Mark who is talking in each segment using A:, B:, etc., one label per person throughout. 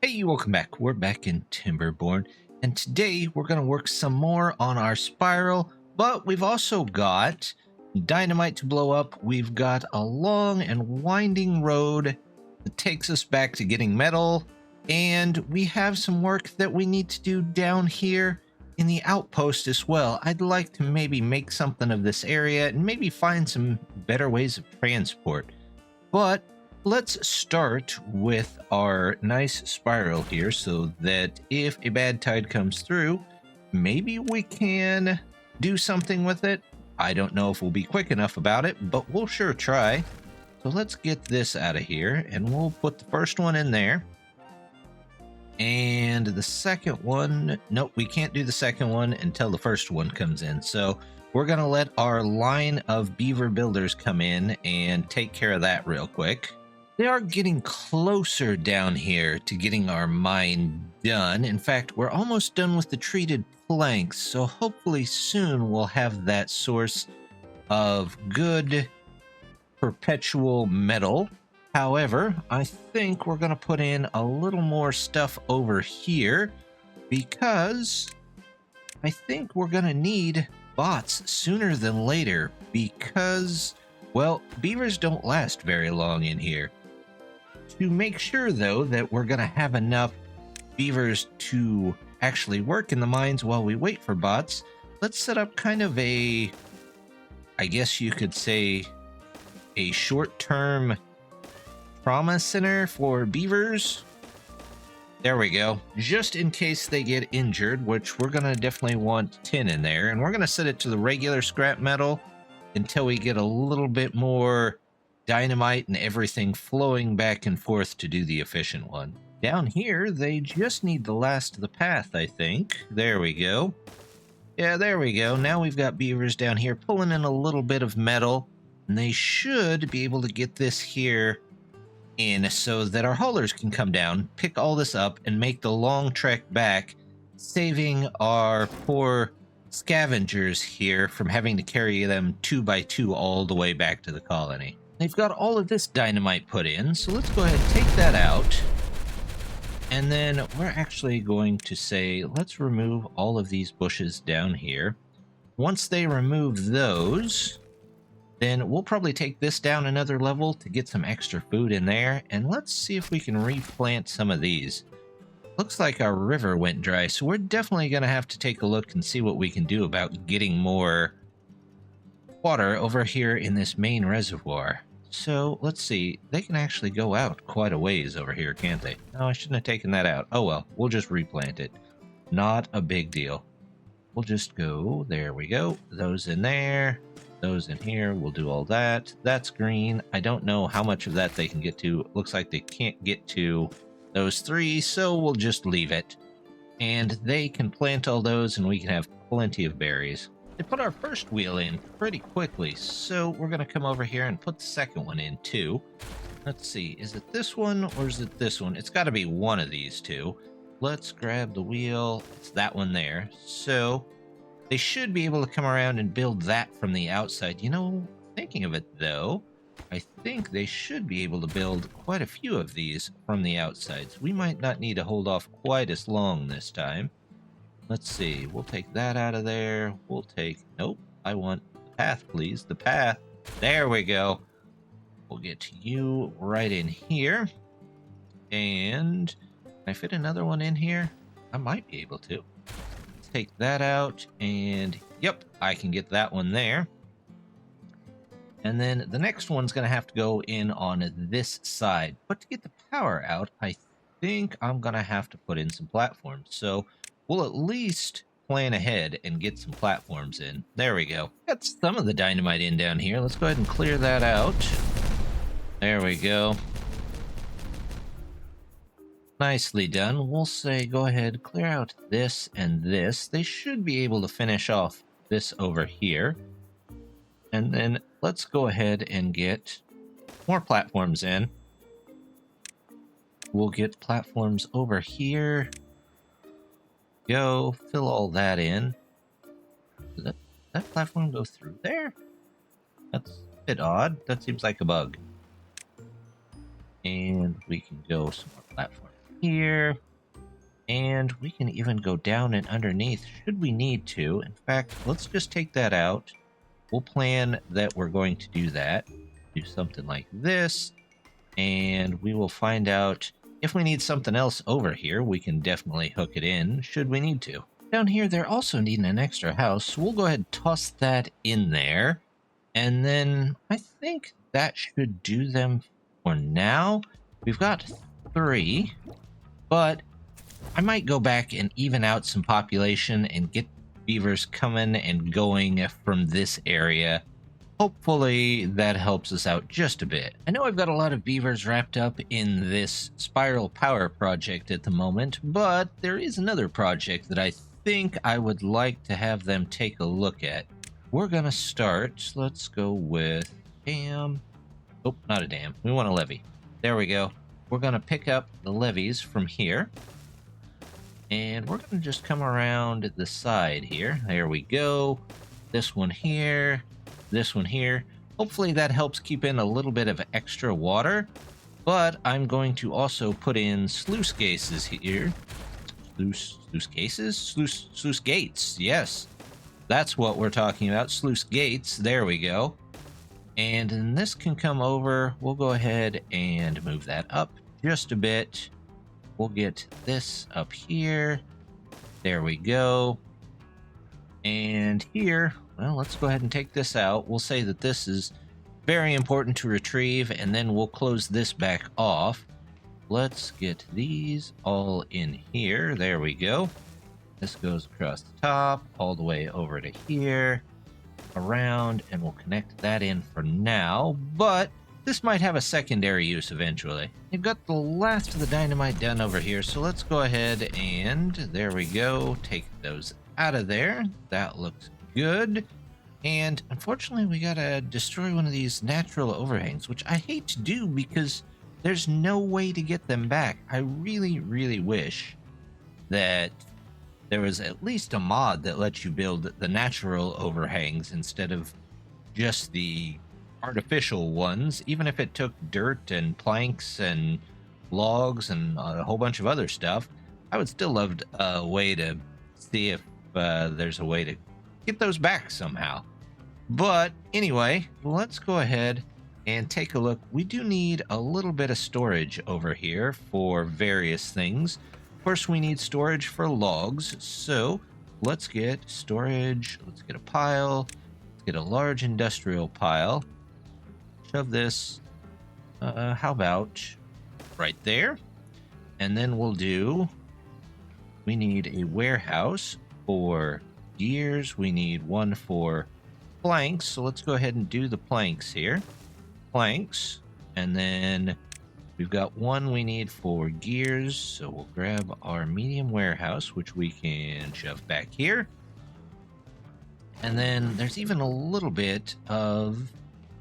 A: Hey, welcome back. We're back in Timberborn, and today we're going to work some more on our spiral, but we've also got dynamite to blow up. We've got a long and winding road that takes us back to getting metal, and we have some work that we need to do down here in the outpost as well. I'd like to maybe make something of this area and maybe find some better ways of transport, but let's start with our nice spiral here so that if a bad tide comes through, maybe we can do something with it. I don't know if we'll be quick enough about it, but we'll sure try. So let's get this out of here and we'll put the first one in there. And the second one, nope, we can't do the second one until the first one comes in. So we're going to let our line of beaver builders come in and take care of that real quick. They are getting closer down here to getting our mine done. In fact, we're almost done with the treated planks, so hopefully soon we'll have that source of good perpetual metal. However, I think we're going to put in a little more stuff over here because I think we're going to need bots sooner than later because, well, beavers don't last very long in here. To make sure, though, that we're going to have enough beavers to actually work in the mines while we wait for bots, let's set up kind of a, I guess you could say, a short-term trauma center for beavers. There we go. Just in case they get injured, which we're going to definitely want tin in there. And we're going to set it to the regular scrap metal until we get a little bit more dynamite and everything flowing back and forth to do the efficient one. Down here, they just need the last of the path, I think. There we go. Yeah, there we go. Now we've got beavers down here pulling in a little bit of metal, and they should be able to get this here in so that our haulers can come down, pick all this up, and make the long trek back, saving our poor scavengers here from having to carry them 2 by 2 all the way back to the colony. They've got all of this dynamite put in, so let's go ahead and take that out. And then we're actually going to say, let's remove all of these bushes down here. Once they remove those, then we'll probably take this down another level to get some extra food in there. And let's see if we can replant some of these. Looks like our river went dry, so we're definitely going to have to take a look and see what we can do about getting more water over here in this main reservoir. So let's see, they can actually go out quite a ways over here, can't they? No, I shouldn't have taken that out. Oh well, we'll just replant it. Not a big deal. We'll just go, there we go, those in there, those in here, we'll do all that. That's green. I don't know how much of that they can get to. Looks like they can't get to those 3, so we'll just leave it. And they can plant all those and we can have plenty of berries. They put our first wheel in pretty quickly, so we're going to come over here and put the second one in too. Let's see, is it this one or is it this one? It's got to be one of these two. Let's grab the wheel. It's that one there. So they should be able to come around and build that from the outside. You know, thinking of it though, I think they should be able to build quite a few of these from the outside. So we might not need to hold off quite as long this time. Let's see, we'll take that out of there. We'll take, nope, I want the path, please. The path. There we go. We'll get you right in here. And can I fit another one in here? I might be able to. Let's take that out and yep, I can get that one there. And then the next one's going to have to go in on this side. But to get the power out, I think I'm going to have to put in some platforms. So we'll at least plan ahead and get some platforms in. There we go. Got some of the dynamite in down here. Let's go ahead and clear that out. There we go. Nicely done. We'll say go ahead, clear out this and this. They should be able to finish off this over here. And then let's go ahead and get more platforms in. We'll get platforms over here. Go, fill all that in. Does that platform go through there? That's a bit odd. That seems like a bug. And we can go some more platform. here. And we can even go down and underneath should we need to. In fact, let's just take that out. We'll plan that we're going to do that. Do something like this. And we will find out if we need something else over here. We can definitely hook it in should we need to. Down here, they're also needing an extra house. So we'll go ahead and toss that in there. And then I think that should do them for now. We've got 3, but I might go back and even out some population and get beavers coming and going from this area. Hopefully that helps us out just a bit. I know I've got a lot of beavers wrapped up in this spiral power project at the moment, but there is another project that I think I would like to have them take a look at. We're gonna start, let's go with dam. Oh, not a dam, we want a levee. There we go. We're gonna pick up the levees from here. And we're gonna just come around the side here. There we go. This one here, this one here. Hopefully that helps keep in a little bit of extra water. But I'm going to also put in sluice cases here. Sluice cases? Sluice gates, yes. That's what we're talking about, sluice gates. There we go. And then this can come over. We'll go ahead and move that up just a bit. We'll get this up here. There we go. And here, well, let's go ahead and take this out. We'll say that this is very important to retrieve, and then we'll close this back off. Let's get these all in here. There we go. This goes across the top, all the way over to here, around, and we'll connect that in for now. But this might have a secondary use eventually. You've got the last of the dynamite done over here, so let's go ahead and there we go. Take those out of there. That looks good. And unfortunately, we gotta destroy one of these natural overhangs, which I hate to do because there's no way to get them back. I really, really wish that there was at least a mod that lets you build the natural overhangs instead of just the artificial ones, even if it took dirt and planks and logs and a whole bunch of other stuff. I would still love a way to see if there's a way to get those back somehow. But anyway, let's go ahead and take a look. We do need a little bit of storage over here for various things. First, we need storage for logs, so let's get storage. Let's get a pile. Let's get a large industrial pile. Shove this, how about right there? And then we'll do, we need a warehouse for gears. We need one for planks. So let's go ahead and do the planks here. Planks. And then we've got one we need for gears. So we'll grab our medium warehouse, which we can shove back here. And then there's even a little bit of,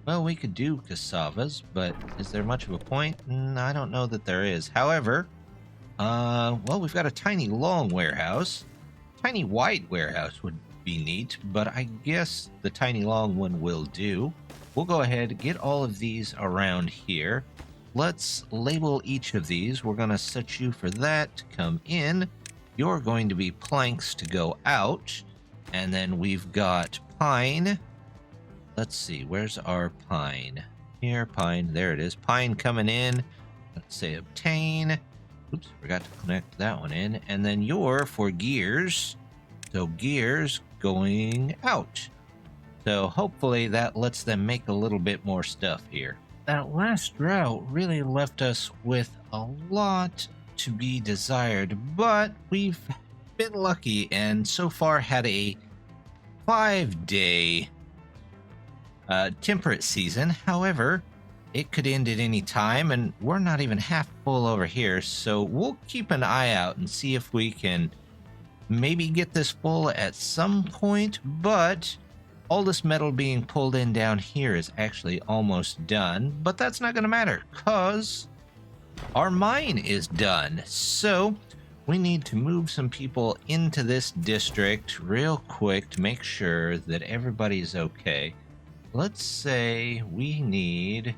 A: well, we could do cassavas, but is there much of a point? I don't know that there is. However, well, we've got a tiny long warehouse. Tiny wide warehouse would be neat, but I guess the tiny long one will do. We'll go ahead, get all of these around here. Let's label each of these. We're going to set you for that to come in. You're going to be planks to go out. And then we've got pine. Let's see, where's our pine? Here, pine, there it is. Pine coming in. Let's say obtain. Oops, forgot to connect that one in. And then you're for gears. So gears going out. So hopefully that lets them make a little bit more stuff here. That last drought really left us with a lot to be desired, but we've been lucky and so far had a 5-day temperate season. However, it could end at any time, and we're not even half full over here, so we'll keep an eye out and see if we can maybe get this full at some point. But all this metal being pulled in down here is actually almost done, but that's not going to matter because our mine is done. So we need to move some people into this district real quick to make sure that everybody's okay. Let's say we need,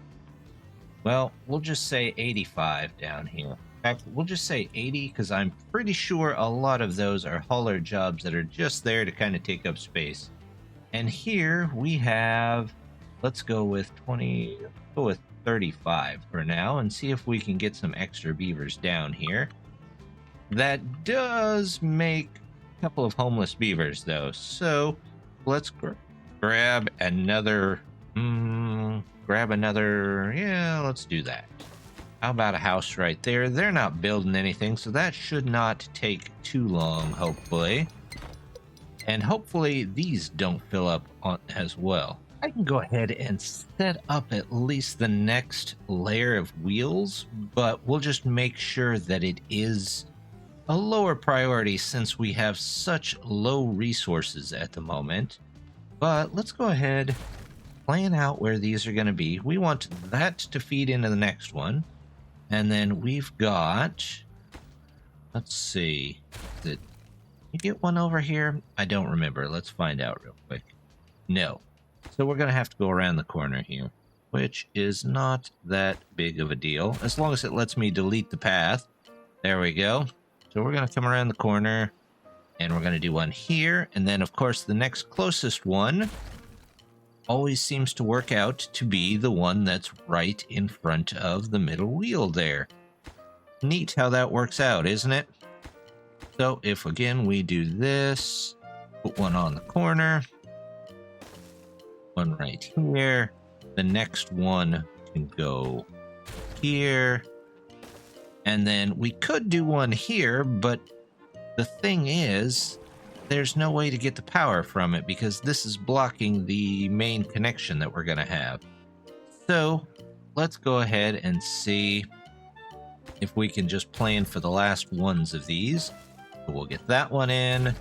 A: well, we'll just say 85 down here. fact, we'll just say 80 because I'm pretty sure a lot of those are hauler jobs that are just there to kind of take up space. And here we have, let's go with 20, go with 35 for now and see if we can get some extra beavers down here. That does make a couple of homeless beavers though. So let's grab another, yeah, let's do that. How about a house right there? They're not building anything, so that should not take too long, hopefully. And hopefully these don't fill up on as well. I can go ahead and set up at least the next layer of wheels, but we'll just make sure that it is a lower priority since we have such low resources at the moment. But let's go ahead, plan out where these are going to be. We want that to feed into the next one. And then we've got, let's see, did you get one over here? I don't remember. Let's find out real quick. No. So we're going to have to go around the corner here, which is not that big of a deal, as long as it lets me delete the path. There we go. So we're going to come around the corner, and we're going to do one here. And then, of course, the next closest one always seems to work out to be the one that's right in front of the middle wheel there. Neat how that works out, isn't it? So if, again, we do this, put one on the corner, one right here, the next one can go here, and then we could do one here, but the thing is, there's no way to get the power from it because this is blocking the main connection that we're going to have. So let's go ahead and see if we can just plan for the last ones of these. So we'll get that one in.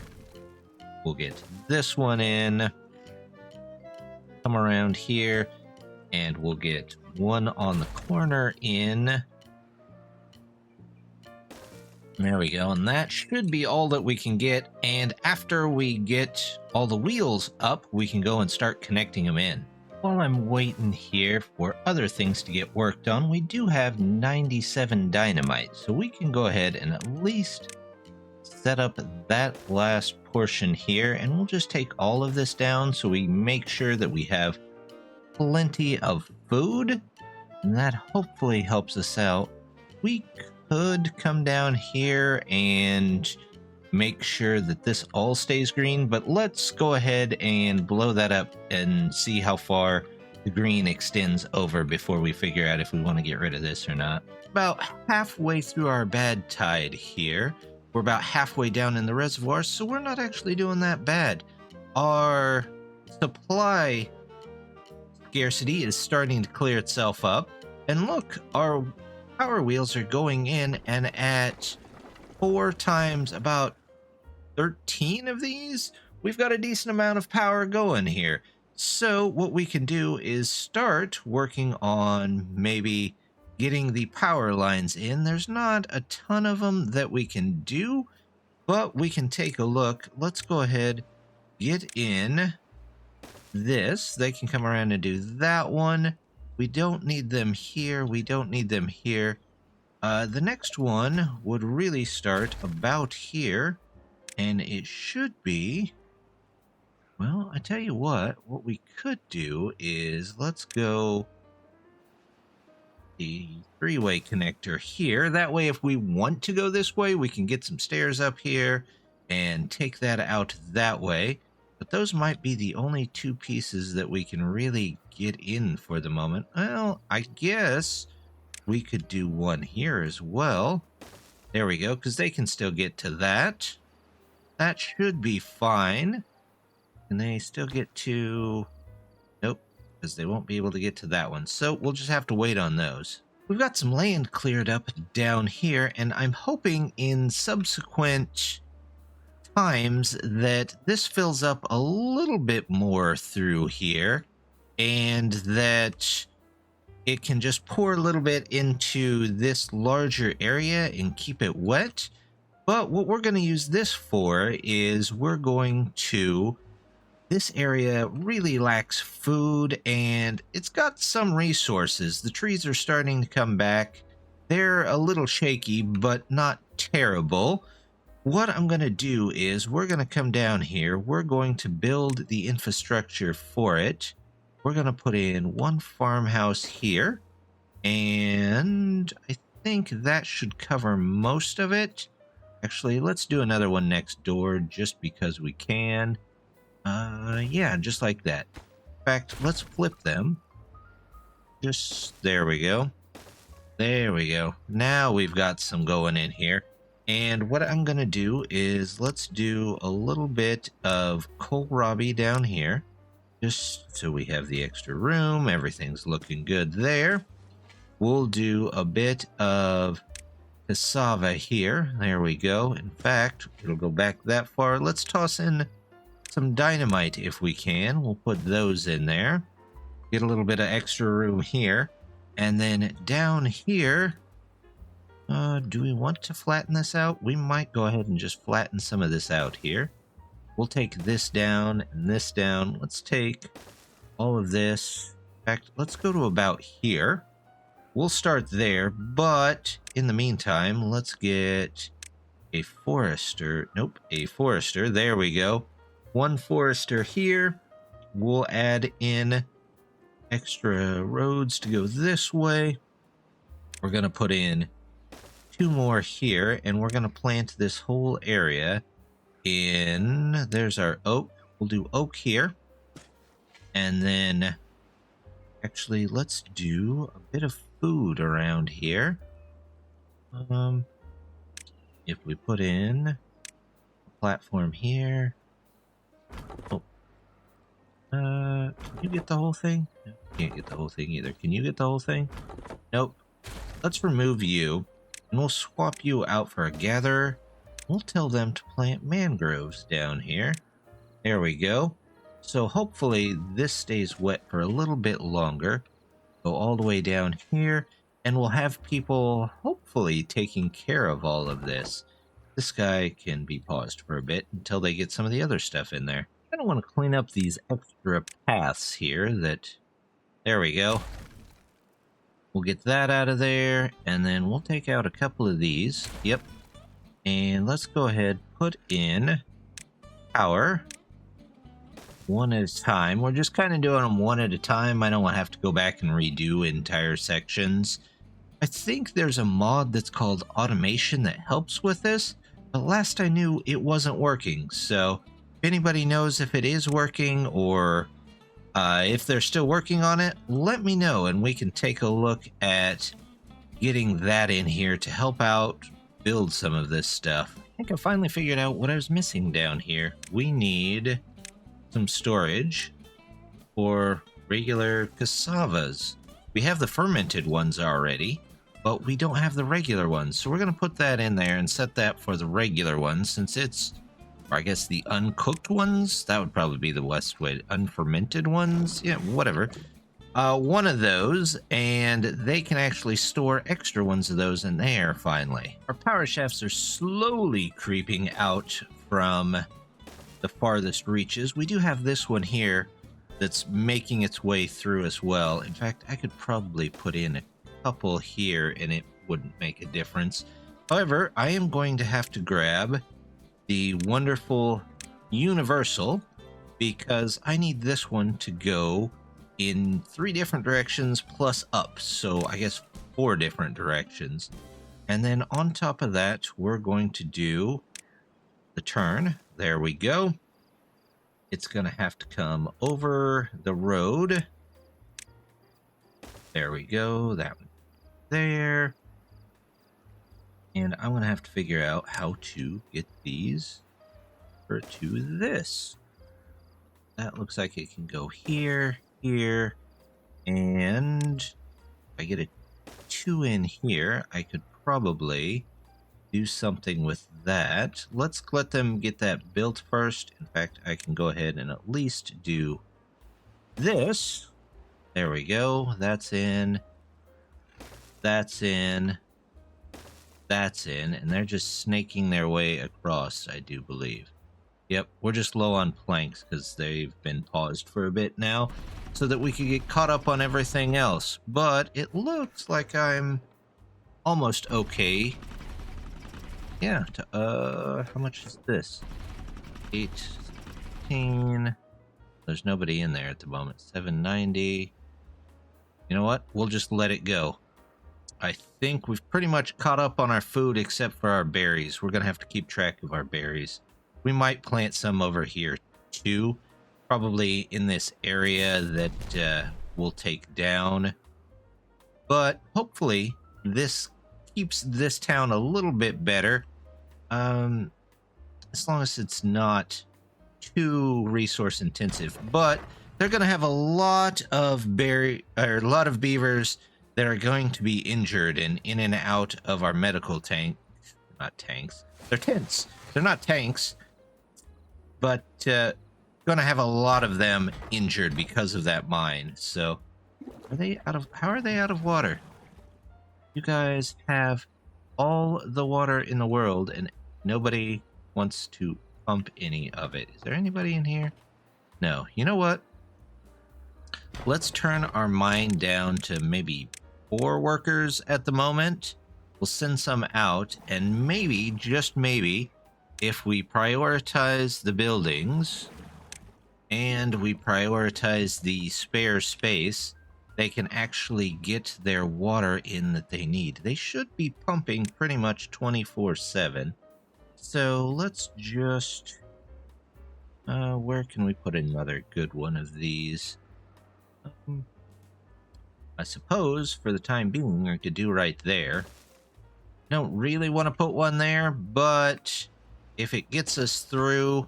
A: We'll get this one in. Come around here and we'll get one on the corner in. There we go, and that should be all that we can get, and after we get all the wheels up, we can go and start connecting them in. While I'm waiting here for other things to get worked on, we do have 97 dynamite, so we can go ahead and at least set up that last portion here, and we'll just take all of this down so we make sure that we have plenty of food, and that hopefully helps us out. We could come down here and make sure that this all stays green, but let's go ahead and blow that up and see how far the green extends over before we figure out if we want to get rid of this or not. About halfway through our bad tide here. We're about halfway down in the reservoir, so we're not actually doing that bad. Our supply scarcity is starting to clear itself up, and look, our power wheels are going in, and at 4 times about 13 of these, we've got a decent amount of power going here. So what we can do is start working on maybe getting the power lines in. There's not a ton of them that we can do, but we can take a look. Let's go ahead, get in this. They can come around and do that one. We don't need them here. We don't need them here. The next one would really start about here, and it should be, well, I tell you what we could do is let's go the 3-way connector here. That way, if we want to go this way, we can get some stairs up here and take that out that way. But those might be the only 2 pieces that we can really get in for the moment. Well, I guess we could do one here as well. There we go, because they can still get to that. That should be fine. Can they still get to... Nope, because they won't be able to get to that one. So we'll just have to wait on those. We've got some land cleared up down here, and I'm hoping in subsequent times that this fills up a little bit more through here, and that it can just pour a little bit into this larger area and keep it wet. But what we're going to use this for is we're going to... This area really lacks food, and it's got some resources. The trees are starting to come back. They're a little shaky, but not terrible. What I'm going to do is we're going to come down here. We're going to build the infrastructure for it. We're going to put in one farmhouse here. And I think that should cover most of it. Actually, let's do another one next door just because we can. Yeah, just like that. In fact, let's flip them. Just, there we go. There we go. Now we've got some going in here. And what I'm going to do is let's do a little bit of kohlrabi down here. Just so we have the extra room. Everything's looking good there. We'll do a bit of cassava here. There we go. In fact, it'll go back that far. Let's toss in some dynamite if we can. We'll put those in there. Get a little bit of extra room here. And then down here, do we want to flatten this out? We might go ahead and just flatten some of this out here. We'll take this down and this down. Let's take all of this. In fact, let's go to about here. We'll start there, but in the meantime, let's get a forester. Nope, a forester. There we go. One forester here. We'll add in extra roads to go this way. We're going to put in 2 more here, and we're going to plant this whole area in. There's our oak. We'll do oak here. And then, actually, let's do a bit of food around here. If we put in a platform here. Oh. Can you get the whole thing? No, can't get the whole thing either. Can you get the whole thing? Nope. Let's remove you, and we'll swap you out for a gatherer. We'll tell them to plant mangroves down here. There we go. So hopefully this stays wet for a little bit longer. Go all the way down here, and we'll have people hopefully taking care of all of this. This guy can be paused for a bit until they get some of the other stuff in there. I don't want to clean up these extra paths here that... There we go. We'll get that out of there, and then we'll take out a couple of these. Yep. And let's go ahead, put in power one at a time. We're just kind of doing them one at a time. I don't want to have to go back and redo entire sections. I think there's a mod that's called automation that helps with this, but last I knew it wasn't working. So if anybody knows if it is working or if they're still working on it, let me know and we can take a look at getting that in here to help out build some of this stuff. I think I finally figured out what I was missing down here. We need some storage for regular cassavas. We have the fermented ones already, but we don't have the regular ones. So we're going to put that in there and set that for the regular ones since it's, or I guess the uncooked ones. That would probably be the best way. Unfermented ones? Yeah, whatever. One of those, and they can actually store extra ones of those in there finally. Our power shafts are slowly creeping out from the farthest reaches. We do have this one here that's making its way through as well. In fact, I could probably put in a couple here and it wouldn't make a difference. However, I am going to have to grab the wonderful universal because I need this one to go in 3 different directions plus up, so I guess 4 different directions. And then on top of that, we're going to do the turn. There we go. It's going to have to come over the road. There we go. That one there. And I'm going to have to figure out how to get these over to this. That looks like it can go here, here, and if I get a 2 in here, I could probably do something with that. Let's let them get that built first. In fact, I can go ahead and at least do this. There we go. That's in. That's in. That's in. And they're just snaking their way across, I do believe. Yep, we're just low on planks because they've been paused for a bit now so that we could get caught up on everything else. But it looks like I'm almost okay. Yeah, how much is this? 816. There's nobody in there at the moment. 790. You know what? We'll just let it go. I think we've pretty much caught up on our food except for our berries. We're going to have to keep track of our berries. We might plant some over here too. Probably in this area that we'll take down. But hopefully this keeps this town a little bit better. As long as it's not too resource intensive. But they're going to have a lot of beavers that are going to be injured and in and out of our medical tank. Not tanks. They're tents. They're not tanks. But going to have a lot of them injured because of that mine. So are they out of... How are they out of water? You guys have all the water in the world and nobody wants to pump any of it. Is there anybody in here? No. You know what? Let's turn our mine down to maybe 4 workers at the moment. We'll send some out, and maybe, just maybe, if we prioritize the buildings and we prioritize the spare space, they can actually get their water in that they need. They should be pumping pretty much 24/7. So let's just... where can we put another good one of these? I suppose for the time being I could do right there. Don't really want to put one there, but if it gets us through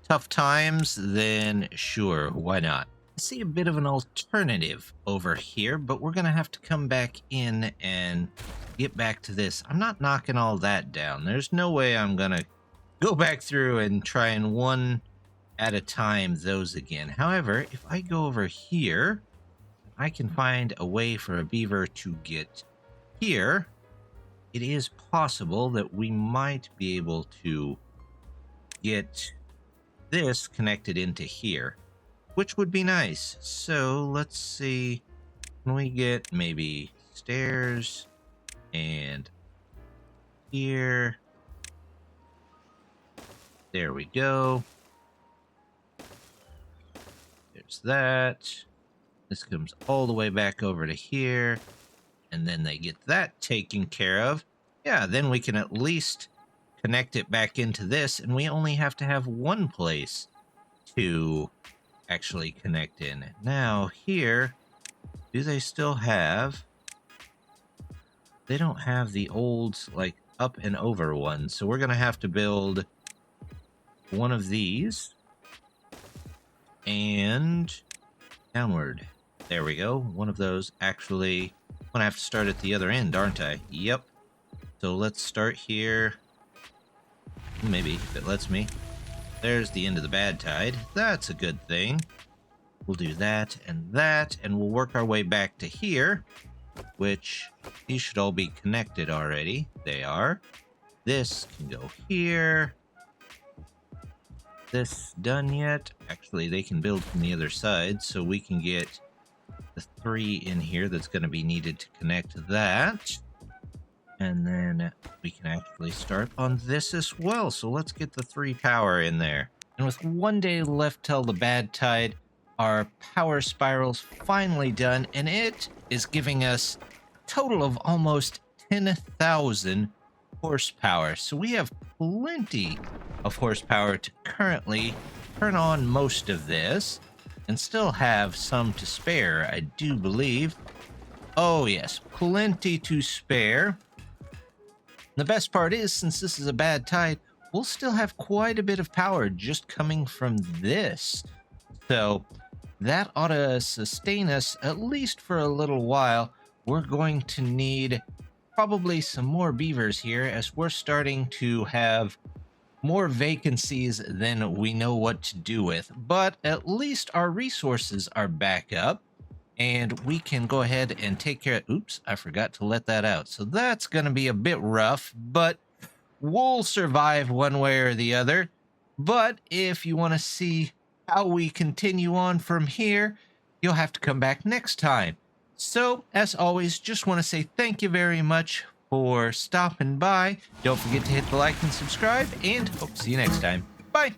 A: tough times, then sure, why not? I see a bit of an alternative over here, but we're gonna have to come back in and get back to this. I'm not knocking all that down. There's no way I'm gonna go back through and try and one at a time those again. However, if I go over here, I can find a way for a beaver to get here. It is possible that we might be able to get this connected into here, which would be nice. So let's see, can we get maybe stairs and here? There we go. There's that. This comes all the way back over to here. And then they get that taken care of. Yeah, then we can at least connect it back into this. And we only have to have one place to actually connect in. Now, here, do they still have... They don't have the old, like, up and over one. So we're going to have to build one of these. And downward. There we go. One of those. Actually, I'm going to have to start at the other end, aren't I? Yep. So let's start here. Maybe, if it lets me. There's the end of the bad tide. That's a good thing. We'll do that, and we'll work our way back to here, which these should all be connected already. They are. This can go here. This done yet? Actually, they can build from the other side, so we can get the 3 in here that's going to be needed to connect that. And then we can actually start on this as well. So let's get the 3 power in there. And with 1 day left till the bad tide, our power spiral's finally done, and it is giving us a total of almost 10,000 horsepower. So we have plenty of horsepower to currently turn on most of this and still have some to spare, I do believe. Oh yes, plenty to spare. The best part is, since this is a bad tide, we'll still have quite a bit of power just coming from this. So that ought to sustain us at least for a little while. We're going to need probably some more beavers here, as we're starting to have more vacancies than we know what to do with. But at least our resources are back up, and we can go ahead and take care of... Oops, I forgot to let that out. So that's going to be a bit rough, but we'll survive one way or the other. But if you want to see how we continue on from here, you'll have to come back next time. So, as always, just want to say thank you very much for stopping by. Don't forget to hit the like and subscribe, and hope to see you next time. Bye.